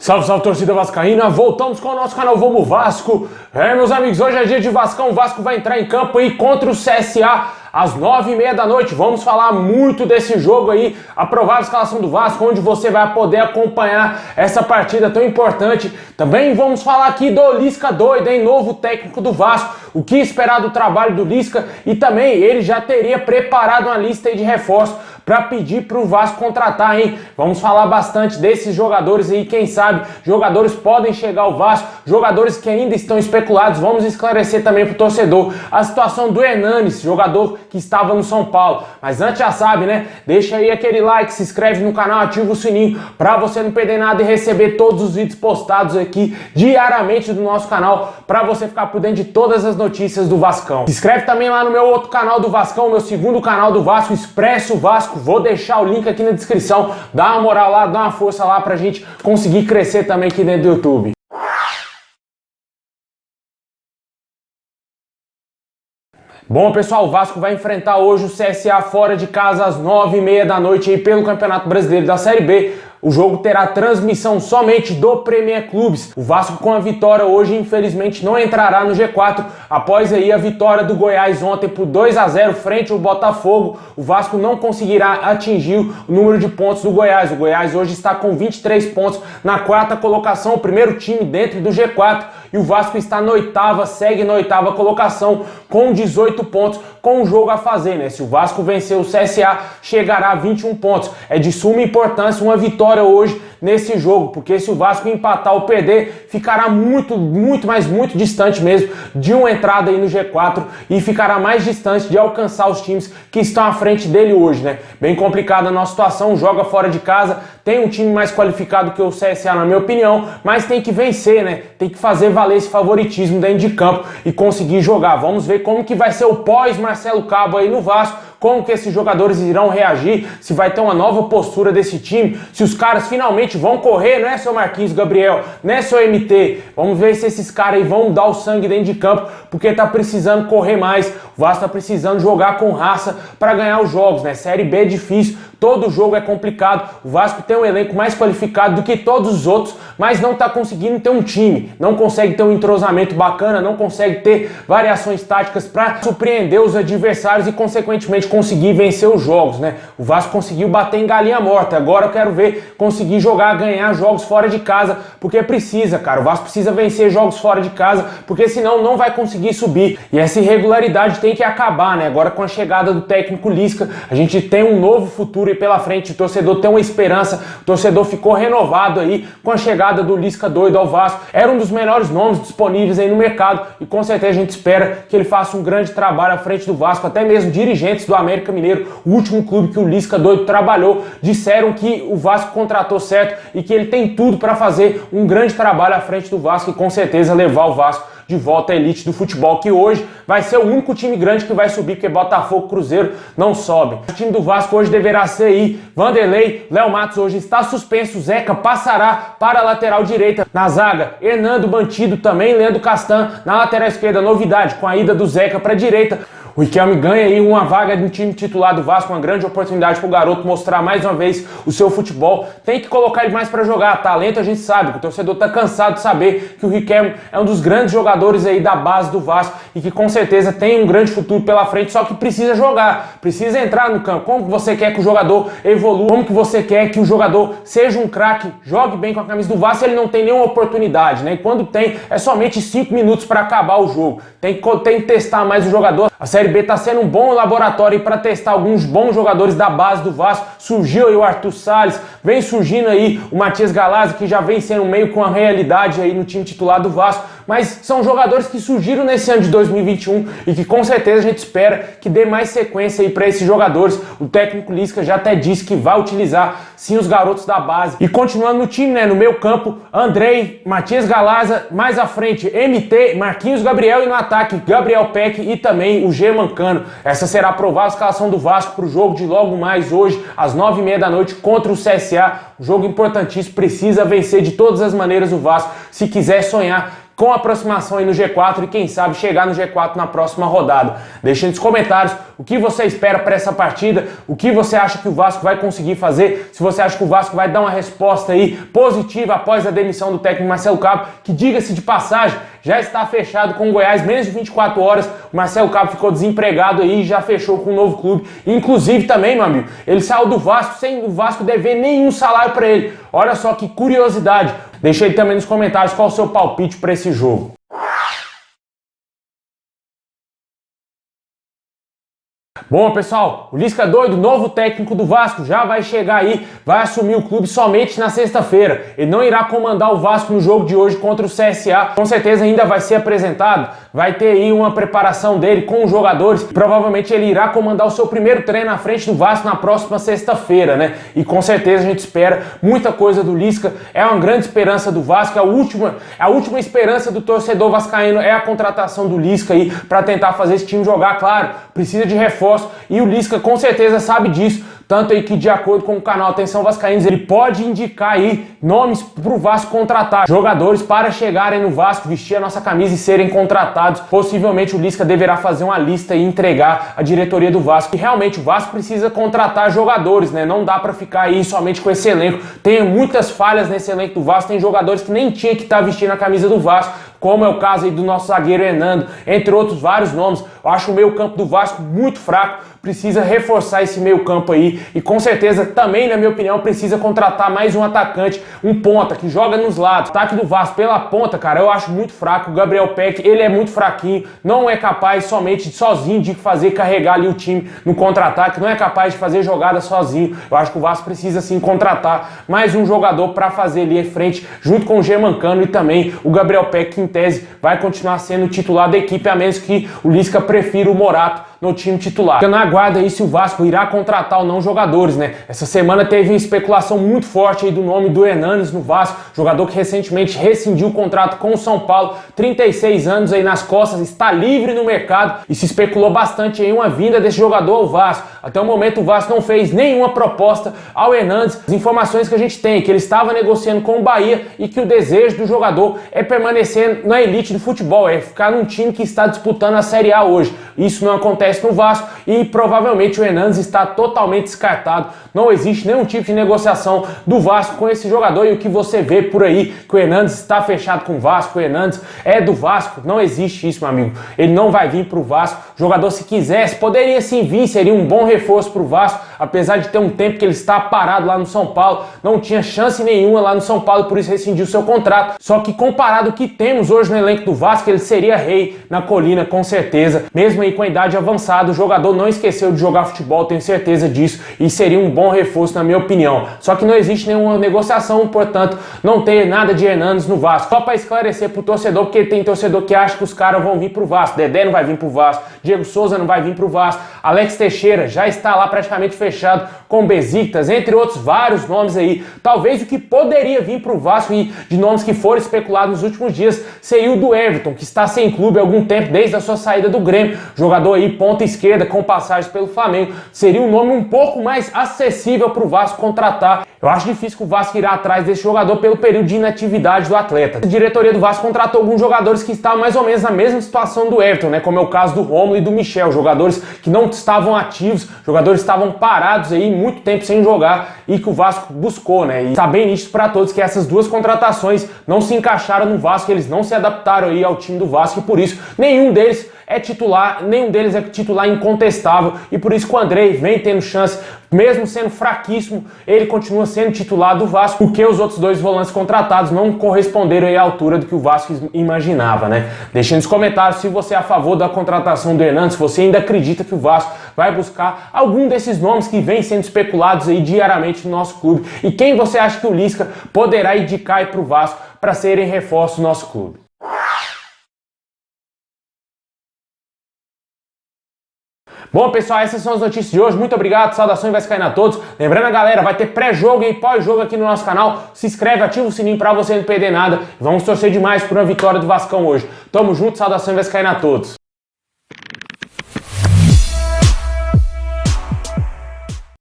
Salve, salve, torcida vascaína, voltamos com o nosso canal Vamos Vasco. Meus amigos, hoje é dia de Vascão, o Vasco vai entrar em campo aí contra o CSA às 9h30 da noite. Vamos falar muito desse jogo aí, a provável escalação do Vasco, onde você vai poder acompanhar essa partida tão importante. Também vamos falar aqui do Lisca doido, hein, novo técnico do Vasco, o que esperar do trabalho do Lisca, e também ele já teria preparado uma lista aí de reforços para pedir para o Vasco contratar, hein? Vamos falar bastante desses jogadores aí, quem sabe jogadores podem chegar ao Vasco, jogadores que ainda estão especulados. Vamos esclarecer também para o torcedor a situação do Hernanes, jogador que estava no São Paulo. Mas antes já sabe, né? Deixa aí aquele like, se inscreve no canal, ativa o sininho para você não perder nada e receber todos os vídeos postados aqui diariamente do nosso canal, para você ficar por dentro de todas as notícias do Vascão. Se inscreve também lá no meu outro canal do Vascão, meu segundo canal do Vasco, Expresso Vasco. Vou deixar o link aqui na descrição. Dá uma moral lá, dá uma força lá pra gente conseguir crescer também aqui dentro do YouTube. Bom, pessoal, o Vasco vai enfrentar hoje o CSA fora de casa às 9h30 da noite aí pelo Campeonato Brasileiro da Série B. O jogo terá transmissão somente do Premier Clubes. O Vasco, com a vitória hoje, infelizmente não entrará no G4. Após aí a vitória do Goiás ontem por 2-0 frente ao Botafogo, o Vasco não conseguirá atingir o número de pontos do Goiás. O Goiás hoje está com 23 pontos na quarta colocação, o primeiro time dentro do G4. E o Vasco está na oitava, segue na oitava colocação com 18 pontos, com um jogo a fazer, né? Se o Vasco vencer o CSA, chegará a 21 pontos. É de suma importância uma vitória hoje nesse jogo, porque se o Vasco empatar ou perder, ficará muito distante mesmo de uma entrada aí no G4 e ficará mais distante de alcançar os times que estão à frente dele hoje, né? Bem complicada a nossa situação, joga fora de casa, tem um time mais qualificado que o CSA, na minha opinião, mas tem que vencer, né? Tem que fazer valer esse favoritismo dentro de campo e conseguir jogar. Vamos ver como que vai ser o pós-Marcelo Cabo aí no Vasco, como que esses jogadores irão reagir, se vai ter uma nova postura desse time, se os caras finalmente vão correr, não é seu Marquinhos Gabriel, não é seu MT. Vamos ver se esses caras aí vão dar o sangue dentro de campo, porque tá precisando correr mais. O Vasco tá precisando jogar com raça para ganhar os jogos, né? Série B é difícil, todo jogo é complicado. O Vasco tem um elenco mais qualificado do que todos os outros, mas não tá conseguindo ter um time, não consegue ter um entrosamento bacana, não consegue ter variações táticas para surpreender os adversários e, consequentemente, conseguir vencer os jogos, né? O Vasco conseguiu bater em galinha morta, agora eu quero ver conseguir jogar, ganhar jogos fora de casa, porque precisa, cara. O Vasco precisa vencer jogos fora de casa, porque senão não vai conseguir subir. E essa irregularidade tem que acabar, né? Agora, com a chegada do técnico Lisca, a gente tem um novo futuro aí pela frente, o torcedor tem uma esperança, o torcedor ficou renovado aí com a chegada do Lisca doido ao Vasco. Era um dos melhores nomes disponíveis aí no mercado e com certeza a gente espera que ele faça um grande trabalho à frente do Vasco. Até mesmo dirigentes do América Mineiro, o último clube que o Lisca doido trabalhou, disseram que o Vasco contratou certo e que ele tem tudo para fazer um grande trabalho à frente do Vasco e com certeza levar o Vasco de volta à elite do futebol, que hoje vai ser o único time grande que vai subir, porque Botafogo e Cruzeiro não sobem. O time do Vasco hoje deverá ser aí Vanderlei, Léo Matos hoje está suspenso, Zeca passará para a lateral direita. Na zaga, Hernando Bantido também, Leandro Castan. Na lateral esquerda, novidade, com a ida do Zeca para a direita. O Riquelme ganha aí uma vaga no time titular do Vasco, uma grande oportunidade para o garoto mostrar mais uma vez o seu futebol. Tem que colocar ele mais para jogar. Talento a gente sabe, que o torcedor está cansado de saber que o Riquelme é um dos grandes jogadores aí da base do Vasco e que com certeza tem um grande futuro pela frente, só que precisa jogar, precisa entrar no campo. Como que você quer que o jogador evolua? Como que você quer que o jogador seja um craque, jogue bem com a camisa do Vasco? Ele não tem nenhuma oportunidade, né? E quando tem, é somente 5 minutos para acabar o jogo. Tem que testar mais o jogador. A Série B está sendo um bom laboratório para testar alguns bons jogadores da base do Vasco. Surgiu aí o Arthur Salles, vem surgindo aí o Matias Galazzi, que já vem sendo meio com a realidade aí no time titular do Vasco. Mas são jogadores que surgiram nesse ano de 2021 e que com certeza a gente espera que dê mais sequência aí para esses jogadores. O técnico Lisca já até disse que vai utilizar sim os garotos da base. E continuando no time, né, no meio campo, Andrei, Matias Galazzi, mais à frente MT, Marquinhos Gabriel e no ataque Gabriel Peck e também o G Mancano. Essa será a provável escalação do Vasco para o jogo de logo mais hoje às 9h30 da noite contra o CSA. Um jogo importantíssimo, precisa vencer de todas as maneiras o Vasco se quiser sonhar com a aproximação aí no G4 e quem sabe chegar no G4 na próxima rodada. Deixe nos comentários o que você espera para essa partida, o que você acha que o Vasco vai conseguir fazer, se você acha que o Vasco vai dar uma resposta aí positiva após a demissão do técnico Marcelo Cabo, que, diga-se de passagem, já está fechado com o Goiás, menos de 24 horas, o Marcelo Cabo ficou desempregado aí e já fechou com um novo clube. Inclusive também, meu amigo, ele saiu do Vasco sem o Vasco dever nenhum salário para ele. Olha só que curiosidade. Deixa aí também nos comentários qual o seu palpite para esse jogo. Bom, pessoal, o Lisca doido, novo técnico do Vasco, já vai chegar aí, vai assumir o clube somente na sexta-feira. Ele não irá comandar o Vasco no jogo de hoje contra o CSA. Com certeza ainda vai ser apresentado, vai ter aí uma preparação dele com os jogadores. Provavelmente ele irá comandar o seu primeiro treino à frente do Vasco na próxima sexta-feira, né? E com certeza a gente espera muita coisa do Lisca. É uma grande esperança do Vasco, a última esperança do torcedor vascaíno é a contratação do Lisca aí para tentar fazer esse time jogar. Claro, precisa de reforço. E o Lisca com certeza sabe disso, tanto aí que, de acordo com o canal Atenção Vascaínos, ele pode indicar aí nomes pro Vasco contratar, jogadores para chegarem no Vasco, vestir a nossa camisa e serem contratados. Possivelmente o Lisca deverá fazer uma lista e entregar à diretoria do Vasco. E realmente o Vasco precisa contratar jogadores, né? Não dá para ficar aí somente com esse elenco. Tem muitas falhas nesse elenco do Vasco, tem jogadores que nem tinha que estar vestindo a camisa do Vasco, como é o caso aí do nosso zagueiro Hernando, entre outros vários nomes. Eu acho o meio-campo do Vasco muito fraco, precisa reforçar esse meio-campo aí e com certeza também, na minha opinião, precisa contratar mais um atacante, um ponta que joga nos lados. O ataque do Vasco pela ponta, cara, eu acho muito fraco. O Gabriel Peck, ele é muito fraquinho, não é capaz sozinho de fazer carregar ali o time no contra-ataque, não é capaz de fazer jogada sozinho. Eu acho que o Vasco precisa sim contratar mais um jogador para fazer ali em frente, junto com o Germancano e também o Gabriel Peck, que em tese vai continuar sendo o titular da equipe, a menos que o Lisca prefira o Morato no time titular. Fica na aguarda aí se o Vasco irá contratar ou não jogadores, né? Essa semana teve uma especulação muito forte aí do nome do Hernanes no Vasco, jogador que recentemente rescindiu o contrato com o São Paulo, 36 anos aí nas costas, está livre no mercado e se especulou bastante em uma vinda desse jogador ao Vasco. Até o momento o Vasco não fez nenhuma proposta ao Hernanes. As informações que a gente tem é que ele estava negociando com o Bahia e que o desejo do jogador é permanecer na elite do futebol, é ficar num time que está disputando a Série A hoje. Isso não acontece no Vasco e provavelmente o Hernanes está totalmente descartado. Não existe nenhum tipo de negociação do Vasco com esse jogador e o que você vê por aí, que o Hernanes está fechado com o Vasco, o Hernanes é do Vasco, não existe isso, meu amigo. Ele não vai vir para o Vasco. O jogador, se quisesse, poderia sim vir, seria um bom reforço para o Vasco, apesar de ter um tempo que ele está parado lá no São Paulo, não tinha chance nenhuma lá no São Paulo, por isso rescindiu seu contrato. Só que comparado ao que temos hoje no elenco do Vasco, ele seria rei na colina, com certeza. Mesmo aí com a idade avançada, o jogador não esqueceu de jogar futebol, tenho certeza disso, e seria um bom reforço na minha opinião. Só que não existe nenhuma negociação, portanto, não tem nada de Hernanes no Vasco. Só para esclarecer pro torcedor, porque tem torcedor que acha que os caras vão vir pro Vasco. Dedé não vai vir pro Vasco, Diego Souza não vai vir pro Vasco, Alex Teixeira já está lá praticamente fechado com Besiktas, entre outros vários nomes aí. Talvez o que poderia vir pro Vasco e de nomes que foram especulados nos últimos dias seria o do Everton, que está sem clube há algum tempo, desde a sua saída do Grêmio. Jogador aí ponta esquerda com passagens pelo Flamengo. Seria um nome um pouco mais acessível pro Vasco contratar. Eu acho difícil que o Vasco irá atrás desse jogador pelo período de inatividade do atleta. A diretoria do Vasco contratou alguns jogadores que estavam mais ou menos na mesma situação do Everton, né? Como é o caso do Rômulo e do Michel, jogadores que não estavam ativos, jogadores que estavam parados aí muito tempo sem jogar e que o Vasco buscou, né? E está bem nítido para todos que essas duas contratações não se encaixaram no Vasco, eles não se adaptaram aí ao time do Vasco e por isso nenhum deles é titular, nenhum deles é titular incontestável e por isso que o Andrei vem tendo chance, mesmo sendo fraquíssimo, ele continua sendo titular do Vasco, porque os outros dois volantes contratados não corresponderam aí à altura do que o Vasco imaginava, né? Deixe nos comentários se você é a favor da contratação do Hernanes, se você ainda acredita que o Vasco vai buscar algum desses nomes que vêm sendo especulados aí diariamente no nosso clube e quem você acha que o Lisca poderá indicar aí para o Vasco para serem reforços do nosso clube. Bom, pessoal, essas são as notícias de hoje. Muito obrigado, saudações vascaínas a todos. Lembrando, galera, vai ter pré-jogo e pós-jogo aqui no nosso canal. Se inscreve, ativa o sininho pra você não perder nada. Vamos torcer demais por uma vitória do Vascão hoje. Tamo junto, saudações vascaínas a todos.